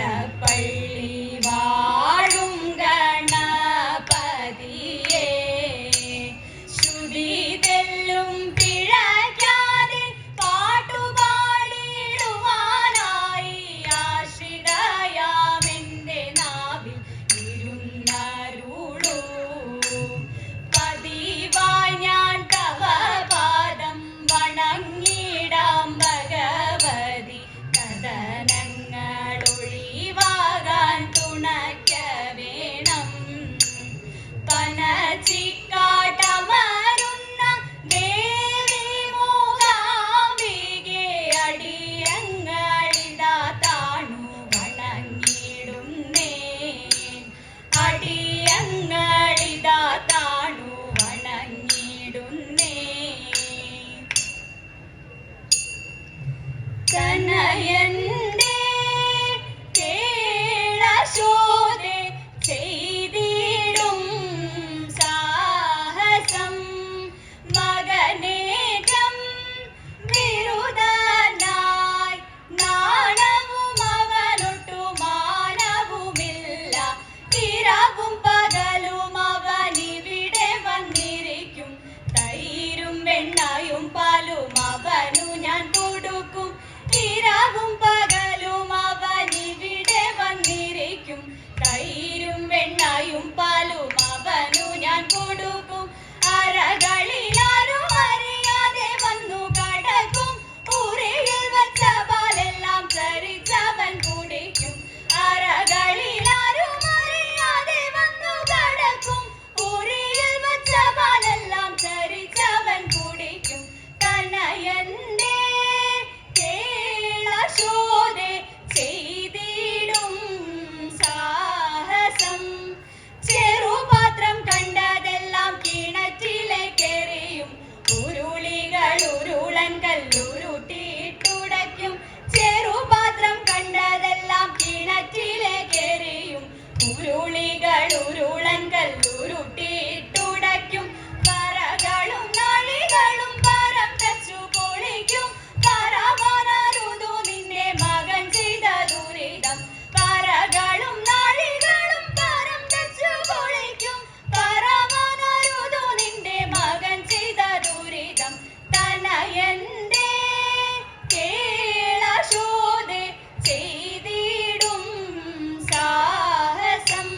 ഇടപ്പള്ളി വാഴും ഗണപതിയേ ശ്രുതി തെല്ലും പിഴയ്ക്കാതെ പാട്ടുപാടിടുവാനായി ആശ്രിതയാമെന്റെ നാവിൽ ഇരുന്നരുളൂ പതിവായി ഞാൻ തവ പാദം വണങ്ങിടാം ഭഗവതി കഥനങ്ങളൊഴിവാകാൻ തുണയ്ക്ക വേണം പനച്ചിക്കാട്ടമരുന്ന ദേവി മൂകാംബികെ അടിയങ്ങളിതാ താണു വണങ്ങിടുന്നേ അടിയങ്ങളിതാ താണു വണങ്ങിടുന്നേ തനയന്റെ കേളശോധെ ചെയ്തിടും സാഹസം മകനേകം വിരുദ്ധനായി നാണവും അവനൊട്ടു മാനവുമില്ല ഇരവും പകലും അവനിവിടെ വന്നിരിക്കും തൈരും വെണ്ണയും പാലും അവനു ഞാൻ കൊടുക്കും ഇരവും പകലും അവനിവിടെ വന്നിരിക്കും തൈരും വെണ്ണയും പാലും അവനു ഞാൻ കൊടുക്കും അരകളിലാരും അറിയാതെ വന്നു കടക്കും ഉറിയിൽ വച്ച പാലെല്ലാം ചരിച്ചവൻ കുടിക്കും അരകളിലാരും അറിയാതെ വന്നു കടക്കും ഉറിയിൽ വച്ച പാലെല്ലാം ചരിച്ചവൻ കുടിക്കും തനയന്റെ കേളശോധെ ചെയ്തിടും സാഹസം ചെറുപാത്രം കണ്ടതെല്ലാം കിണറ്റിലേക്കെറിയും ഉരുളികൾ ഉരുളൻ കല്ലുരുട്ടിയിട്ടുടയ്ക്കും ചെറുപാത്രം കണ്ടതെല്ലാം കിണറ്റിലേക്കെറിയും ഉരുളികൾ ഉരുളൻ കല്ലുരുട്ടിയിട്ടുടയ്ക്കും പറകളും നാഴികളും പരം തച്ചു പൊളിക്കും പറവാനരുതു നിന്റെ മകൻ ചെയ്ത ദുരിതം പറകളും നാഴികളും പരം തച്ചു പൊളിക്കും പറവാനരുതു നിന്റെ മകൻ ചെയ്ത ദുരിതം തനയന്റെ കേളശോധെ ചെയ്തിടും സാഹസം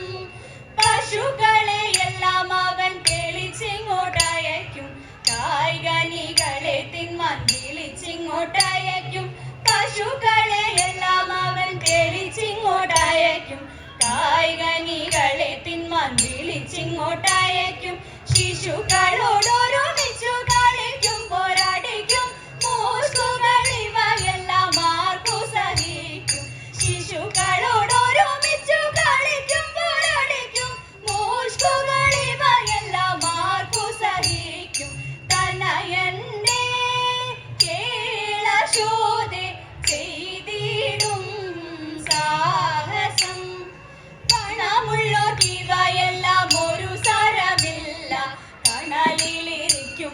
പശുക്കളെയെല്ലാം അവൻ തെളിച്ചിങ്ങോട്ടയക്കും കായ്കനികളെ തിന്മാൻ വിളിച്ചിങ്ങോട്ടയക്കും പശുക്കളെയെല്ലാം അവൻ തെളിച്ചിങ്ങോട്ടയക്കും കായ്കനികളെ തിന്മാൻ വിളിച്ചിങ്ങോട്ടയക്കും ശിശുക്കളോടൊരുമിച്ചു കളിക്കും പോരാടിക്കും മൂസ്കുകൾ ഇവയെല്ലാം ആർക്കു സഹിക്കും ശിശുക്കളോടൊരുമിച്ചു കളിക്കും പോരാടിക്കും മൂസ്കുകൾ ഇവയെല്ലാം ആർക്കു സഹിക്കും തനയന്റെ കേളശോധെ ചെയ്തിടും സാഹസം പണമുള്ളോർക്കിവയെല്ലാം ഒരു സാരമില്ല കണലിലിരിക്കും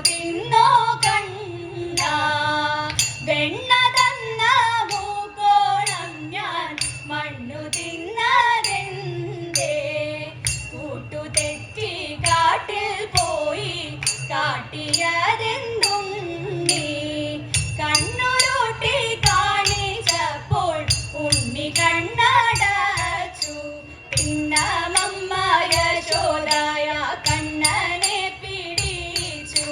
തിന്നോ കണ്ണ വെണ്ണ തന്ന മൂക്കോളം ഞാൻ മണ്ണു തിന്നതെന്തേ കൂട്ടുതെറ്റി കാട്ടിൽ പോയി കാട്ടിയതെന്തും നീ കണ്ണുരുട്ടി കാണിച്ചപ്പോൾ ഉണ്ണി കണ്ണടച്ചു പിന്നമമ്മ യശോദയ കണ്ണനെ പിടിച്ചു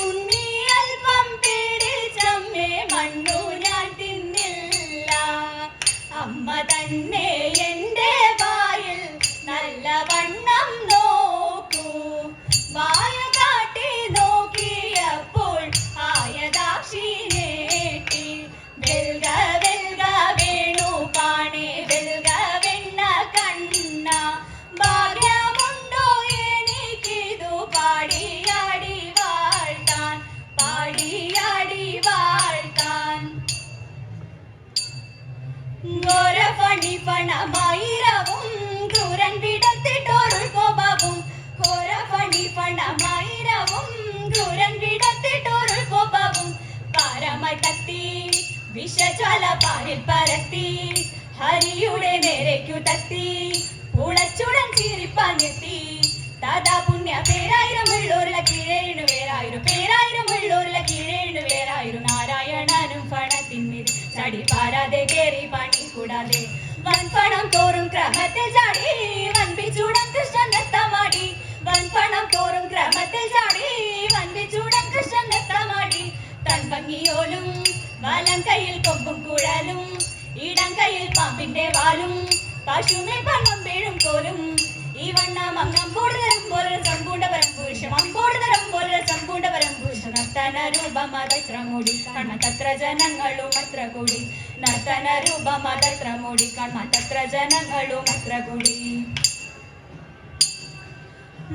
ഉണ്ണി അല്പം പിടിച്ചമ്മേ മണ്ണു ഞാൻ തിന്നില്ല അമ്മ തന്നെ എൻ്റെ വായിൽ നല്ലവണ്ണം നോക്കൂ വായ കാട്ടി നോക്കിയപ്പോൾ ആയതാക്ഷിനേട്ടി വെൽഗ വെൽഗ വേണു പാണേ വെൽഗ വെണ്ണ കണ്ണ ഭാഗ്യമുണ്ടോ എനിക്കിതു പാടിയാടി വാഴ്ത്താൻ പാടിയാടി വാഴ്ത്താൻ ഘോരഫണി പണമയിരവും ക്രൂരൻ വിടത്തിട്ടൊരു കോപവും ഘോരഫണി പണമയിരവും ക്രൂരൻ വിടത്തിട്ടൊരു കോപവും പാരമായി തത്തി വിഷജ്വാല പാരിൽ പരത്തി ഹരിയുടെ നേരേക്കു തത്തി ഉളച്ചുടൻ ചീറിപ്പാഞ്ഞെത്തി ദാദാ പുണ്യ പേരായിരം ഉള്ളൂരില കീഴേഴു പേരായിരം പേരായിരം ഉള്ളൂരില കീഴേഴു പേരായിരം നാരായണനും പണത്തിന്മീത് ചടി പാരാതെ കേറി പണി കൂടാതെ വൻപണം തോറും ക്രമത്തിൽ ചാടി വൻപിച്ചൂടൻ കൃഷ്ണൻ നൃത്തമാടി വൻപണം തോറും ക്രമത്തിൽ ചാടി വൻപിച്ചൂടൻ കൃഷ്ണൻ നൃത്തമാടി തൻ ഭംഗിയോലും വലം കയ്യിൽ കൊമ്പും കുഴലും ഇടം കയ്യിൽ പാമ്പിന്റെ വാലും പശുമേ പണം വീഴും കോലും ഈ വണ്ണം അങ്ങമ്പോടുതരം പോലെ സമ്പൂർണ്ണപരം പുരുഷം അമ്പോടുതരം പോലെ സമ്പൂർണ്ണപരം പുരുഷം നർത്തന രൂപമതത്ര മൂടി കണ്ണതത്ര ജനങ്ങളും അത്ര കൂടി നർത്തന രൂപമതത്ര മൂടി കണ്ണതത്ര ജനങ്ങളും അത്ര കൂടി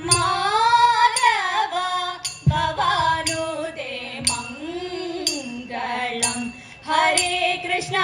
മാധവ ഭവാനുദേ മംഗളം ഹരേ കൃഷ്ണ